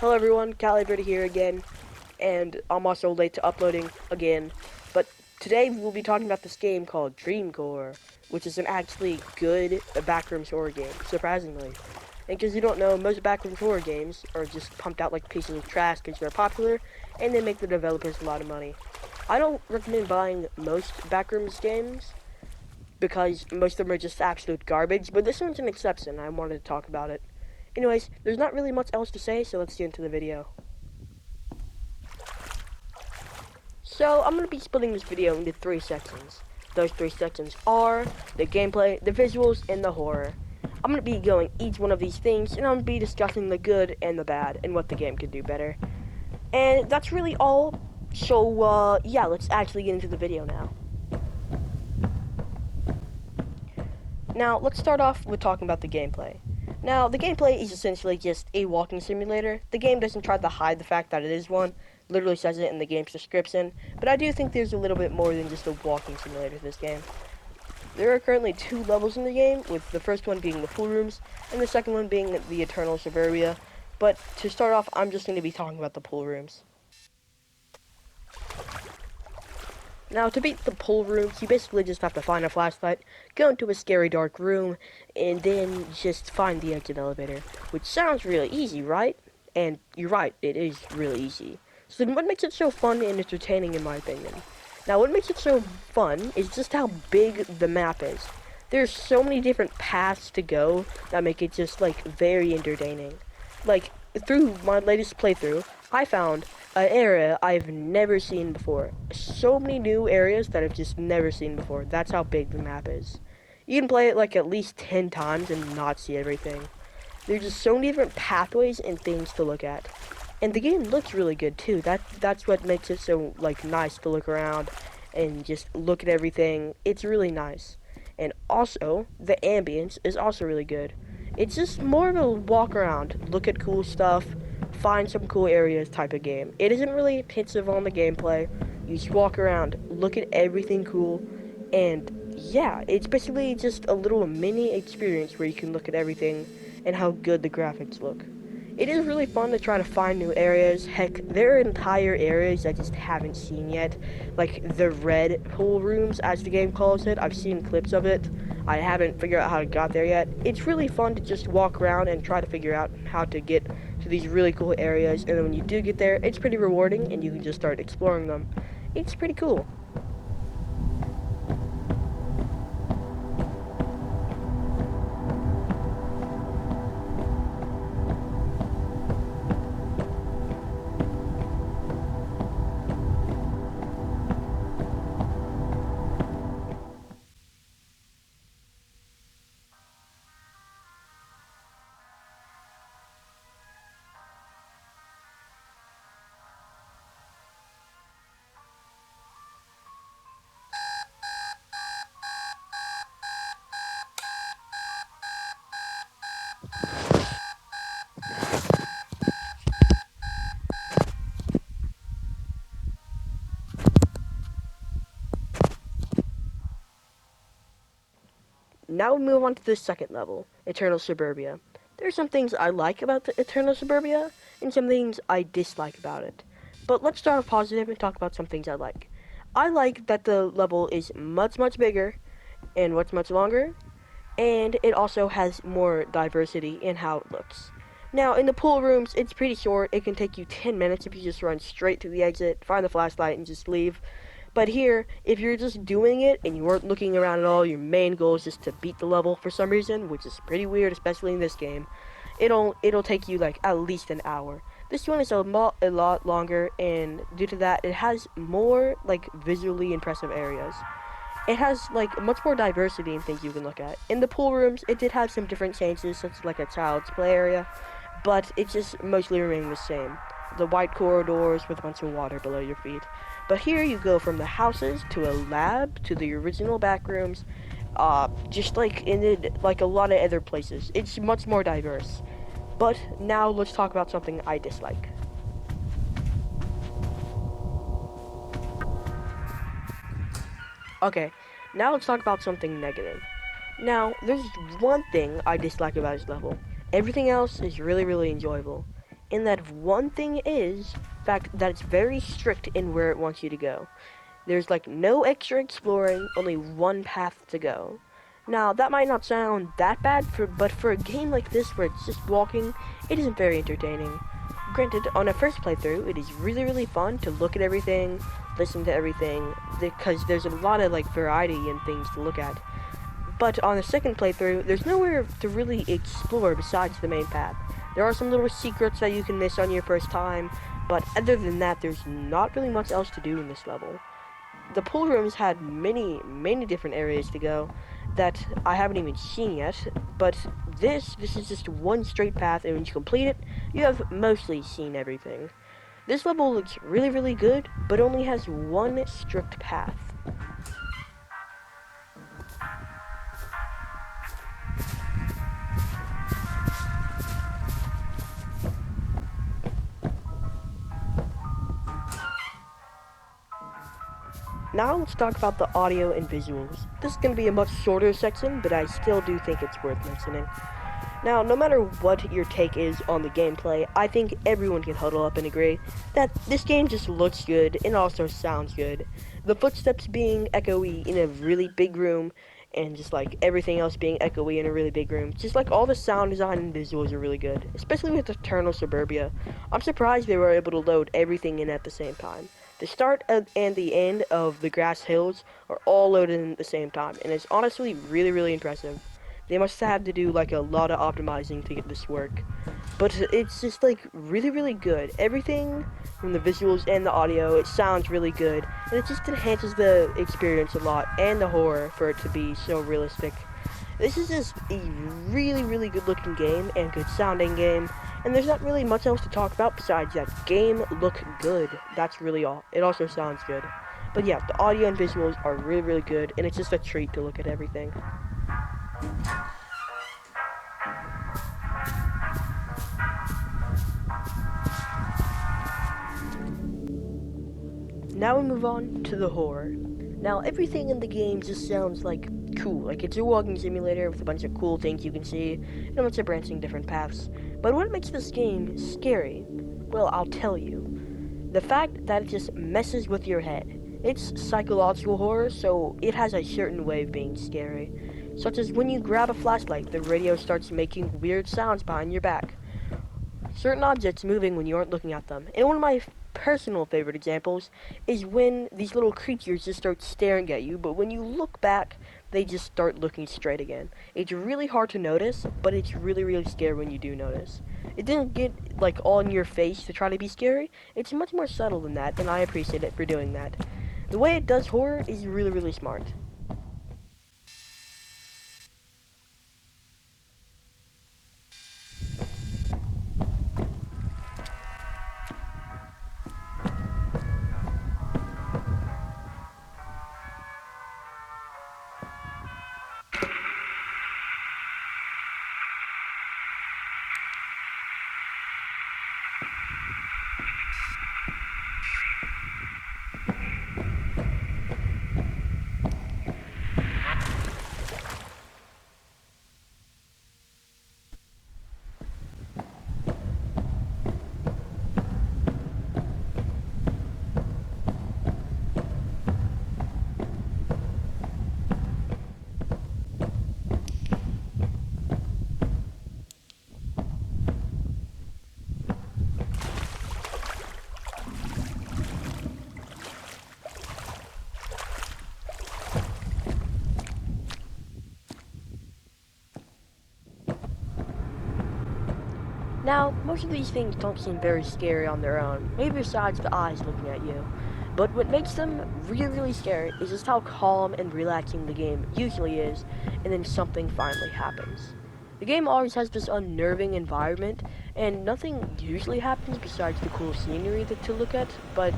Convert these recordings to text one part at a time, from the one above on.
Hello everyone, Calibrated here again, and I'm also late to uploading again, but today we'll be talking about this game called Dreamcore, which is an actually good Backrooms horror game, surprisingly. And because you don't know, most Backrooms horror games are just pumped out like pieces of trash because they're popular, and they make the developers a lot of money. I don't recommend buying most Backrooms games, because most of them are just absolute garbage, but this one's an exception. I wanted to talk about it. Anyways, there's not really much else to say, so let's get into the video. So, I'm going to be splitting this video into 3 sections. Those 3 sections are the gameplay, the visuals, and the horror. I'm going to be going each one of these things, and I'm going to be discussing the good and the bad, and what the game could do better. And that's really all. So, yeah, let's actually get into the video now. Now, let's start off with talking about the gameplay. Now, the gameplay is essentially just a walking simulator. The game doesn't try to hide the fact that it is one, literally says it in the game's description, but I do think there's a little bit more than just a walking simulator to this game. There are currently 2 levels in the game, with the first one being the pool rooms, and the second one being the eternal suburbia, but to start off, I'm just going to be talking about the pool rooms. Now, to beat the pool rooms, you basically just have to find a flashlight, go into a scary dark room, and then just find the exit elevator. Which sounds really easy, right? And you're right, it is really easy. So then what makes it so fun and entertaining in my opinion? Now, what makes it so fun is just how big the map is. There's so many different paths to go that make it just, like, very entertaining. Like, through my latest playthrough, I found an area I've never seen before. So many new areas that I've just never seen before. That's how big the map is. You can play it like at least 10 times and not see everything. There's just so many different pathways and things to look at. And the game looks really good too. That's what makes it so like nice to look around and just look at everything. It's really nice. And also, the ambience is also really good. It's just more of a walk around, look at cool stuff, find some cool areas type of game. It isn't really intensive on the gameplay. You just walk around, look at everything cool, and yeah, it's basically just a little mini experience where you can look at everything and how good the graphics look. It is really fun to try to find new areas. Heck, there are entire areas I just haven't seen yet, like the red pool rooms, as the game calls it. I've seen clips of it. I haven't figured out how to get there yet. It's really fun to just walk around and try to figure out how to get to these really cool areas, and then when you do get there, it's pretty rewarding, and you can just start exploring them. It's pretty cool. Now we move on to the second level, Eternal Suburbia. There are some things I like about the Eternal Suburbia, and some things I dislike about it. But let's start off positive and talk about some things I like. I like that the level is much bigger, and much longer, and it also has more diversity in how it looks. Now, in the pool rooms, it's pretty short. It can take you 10 minutes if you just run straight to the exit, find the flashlight, and just leave. But here, if you're just doing it and you weren't looking around at all, your main goal is just to beat the level for some reason, which is pretty weird, especially in this game. It'll take you like at least an hour. This one is a lot longer, and due to that, it has more like visually impressive areas. It has like much more diversity in things you can look at. In the pool rooms, it did have some different changes, such as like a child's play area, but it just mostly remained the same. The white corridors with a bunch of water below your feet. But here you go from the houses to a lab to the original back rooms, just like in it, like a lot of other places. It's much more diverse. But now let's talk about something I dislike. Okay, now let's talk about something negative. Now, there's one thing I dislike about this level. Everything else is really enjoyable. And that one thing is fact that it's very strict in where it wants you to go. There's like no extra exploring, only one path to go. Now that might not sound that bad, but for a game like this where it's just walking, it isn't very entertaining. Granted, on a first playthrough, it is really fun to look at everything, listen to everything, because there's a lot of like variety and things to look at. But on the second playthrough, there's nowhere to really explore besides the main path. There are some little secrets that you can miss on your first time, but other than that, there's not really much else to do in this level. The pool rooms had many different areas to go that I haven't even seen yet, but this is just one straight path, and when you complete it, you have mostly seen everything. This level looks really good, but only has one strict path. Now let's talk about the audio and visuals. This is going to be a much shorter section, but I still do think it's worth mentioning. Now, no matter what your take is on the gameplay, I think everyone can huddle up and agree that this game just looks good and also sounds good. The footsteps being echoey in a really big room, and just like everything else being echoey in a really big room. Just like all the sound design and visuals are really good, especially with Eternal Suburbia. I'm surprised they were able to load everything in at the same time. The start and the end of the grass hills are all loaded in at the same time, and it's honestly really impressive. They must have had to do like a lot of optimizing to get this work. But it's just like really good. Everything from the visuals and the audio, it sounds really good. And it just enhances the experience a lot and the horror for it to be so realistic. This is just a really good looking game and good sounding game. And there's not really much else to talk about besides that game look good. That's really all. It also sounds good. But yeah, the audio and visuals are really good, and it's just a treat to look at everything. Now we move on to the horror. Now everything in the game just sounds like cool, like it's a walking simulator with a bunch of cool things you can see, and a bunch of branching different paths. But what makes this game scary? Well, I'll tell you. The fact that it just messes with your head. It's psychological horror, so it has a certain way of being scary. Such as when you grab a flashlight, the radio starts making weird sounds behind your back. Certain objects moving when you aren't looking at them. And one of my personal favorite examples is when these little creatures just start staring at you, but when you look back, they just start looking straight again. It's really hard to notice, but it's really scary when you do notice. It didn't get like all in your face to try to be scary. It's much more subtle than that, and I appreciate it for doing that. The way it does horror is really smart. Now, most of these things don't seem very scary on their own, maybe besides the eyes looking at you. But what makes them really scary is just how calm and relaxing the game usually is, and then something finally happens. The game always has this unnerving environment, and nothing usually happens besides the cool scenery to look at, but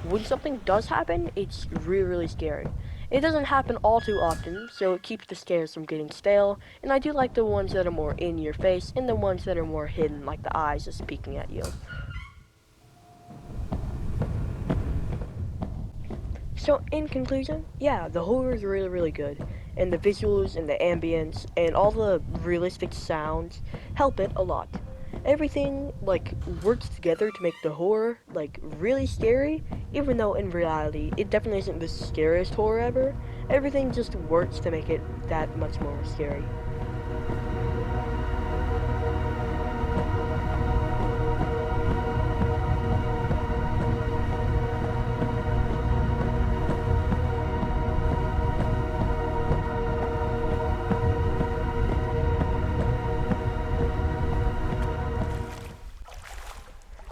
when something does happen, it's really scary. It doesn't happen all too often, so it keeps the scares from getting stale, and I do like the ones that are more in your face and the ones that are more hidden, like the eyes just peeking at you. So, in conclusion, yeah, the horror is really good, and the visuals and the ambience and all the realistic sounds help it a lot. Everything like works together to make the horror like really scary, even though in reality it definitely isn't the scariest horror ever. Everything just works to make it that much more scary.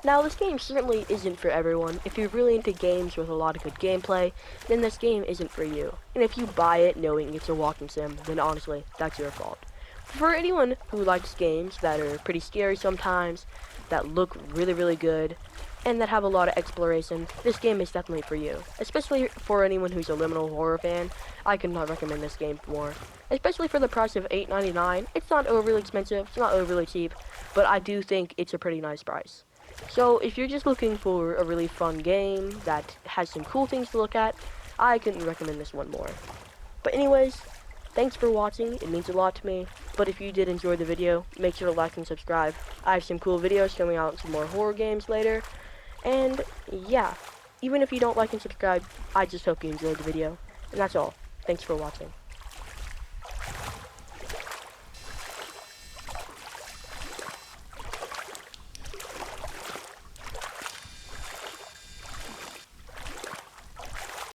Now, this game certainly isn't for everyone. If you're really into games with a lot of good gameplay, then this game isn't for you. And if you buy it knowing it's a walking sim, then honestly, that's your fault. For anyone who likes games that are pretty scary sometimes, that look really, really good, and that have a lot of exploration, this game is definitely for you. Especially for anyone who's a liminal horror fan, I could not recommend this game more. Especially for the price of $8.99, it's not overly expensive, it's not overly cheap, but I do think it's a pretty nice price. So if you're just looking for a really fun game that has some cool things to look at, I couldn't recommend this one more. But anyways, thanks for watching, it means a lot to me. But if you did enjoy the video, make sure to like and subscribe. I have some cool videos coming out, some more horror games later. And yeah, even if you don't like and subscribe, I just hope you enjoyed the video. And that's all. Thanks for watching.